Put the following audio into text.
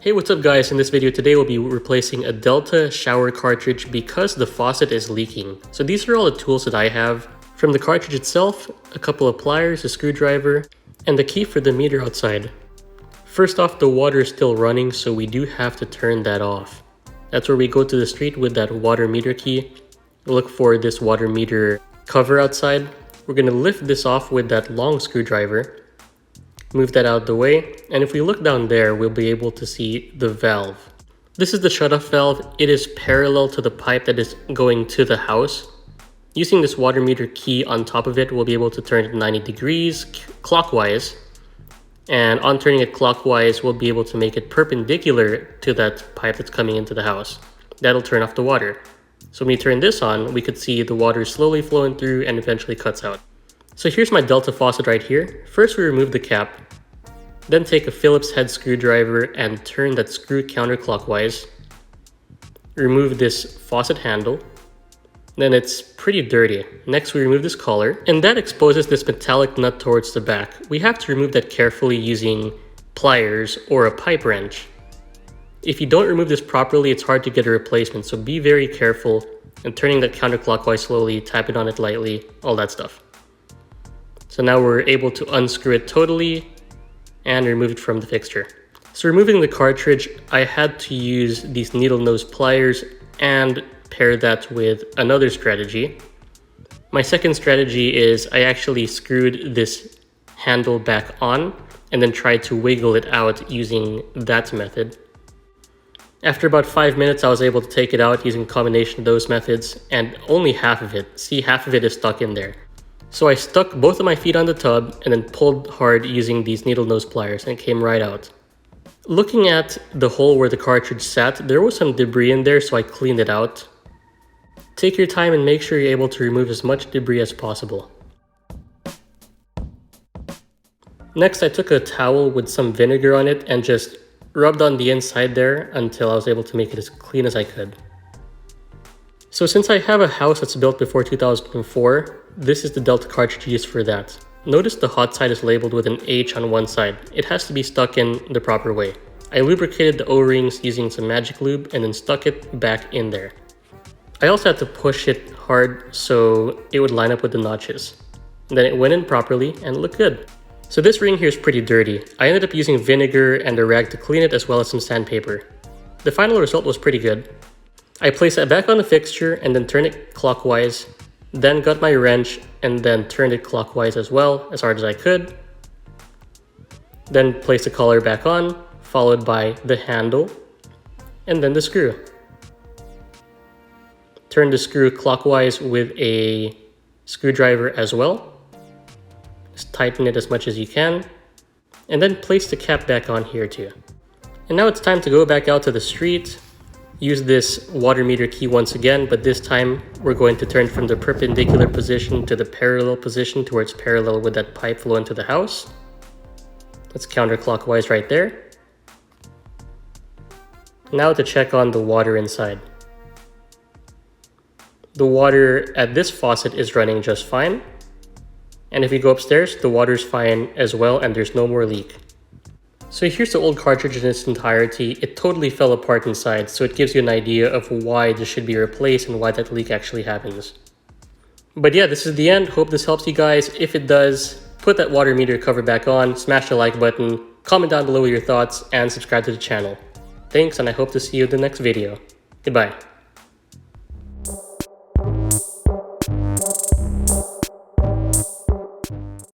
Hey, what's up guys? In this video today we'll be replacing a Delta shower cartridge because the faucet is leaking. So these are all the tools that I have. From the cartridge itself, a couple of pliers, a screwdriver, and the key for the meter outside. First off, the water is still running, so we do have to turn that off. That's where we go to the street with that water meter key. Look for this water meter cover outside. We're going to lift this off with that long screwdriver. Move that out of the way, and if we look down there, we'll be able to see the valve. This is the shutoff valve. It is parallel to the pipe that is going to the house. Using this water meter key on top of it, we'll be able to turn it 90 degrees clockwise. And on turning it clockwise, we'll be able to make it perpendicular to that pipe that's coming into the house. That'll turn off the water. So when you turn this on, we could see the water slowly flowing through and eventually cuts out. So here's my Delta faucet right here. First we remove the cap, then take a Phillips head screwdriver and turn that screw counterclockwise. Remove this faucet handle. Then it's pretty dirty. Next we remove this collar, and that exposes this metallic nut towards the back. We have to remove that carefully using pliers or a pipe wrench. If you don't remove this properly, it's hard to get a replacement, so be very careful and turning that counterclockwise slowly, tapping on it lightly, all that stuff. So now we're able to unscrew it totally and remove it from the fixture. So removing the cartridge, I had to use these needle nose pliers and pair that with another strategy. My second strategy is I actually screwed this handle back on and then tried to wiggle it out using that method. After about 5 minutes, I was able to take it out using a combination of those methods, and only half of it. See, half of it is stuck in there. So I stuck both of my feet on the tub and then pulled hard using these needle nose pliers, and it came right out. Looking at the hole where the cartridge sat, there was some debris in there, so I cleaned it out. Take your time and make sure you're able to remove as much debris as possible. Next, I took a towel with some vinegar on it and just rubbed on the inside there until I was able to make it as clean as I could. So since I have a house that's built before 2004, this is the Delta cartridge used for that. Notice the hot side is labeled with an H on one side. It has to be stuck in the proper way. I lubricated the O-rings using some magic lube and then stuck it back in there. I also had to push it hard so it would line up with the notches. And then it went in properly and looked good. So this ring here is pretty dirty. I ended up using vinegar and a rag to clean it as well as some sandpaper. The final result was pretty good. I placed it back on the fixture and then turned it clockwise. Then got my wrench and then turned it clockwise as well, as hard as I could. Then placed the collar back on, followed by the handle, and then the screw. Turn the screw clockwise with a screwdriver as well. Just tighten it as much as you can. And then place the cap back on here too. And now it's time to go back out to the street. Use this water meter key once again, but this time we're going to turn from the perpendicular position to the parallel position to where it's parallel with that pipe flow into the house. That's counterclockwise right there. Now to check on the water inside. The water at this faucet is running just fine. And if we go upstairs, the water's fine as well and there's no more leak. So here's the old cartridge in its entirety. It totally fell apart inside, so it gives you an idea of why this should be replaced and why that leak actually happens. But yeah, this is the end. Hope this helps you guys. If it does, put that water meter cover back on, smash the like button, comment down below with your thoughts, and subscribe to the channel. Thanks, and I hope to see you in the next video. Goodbye.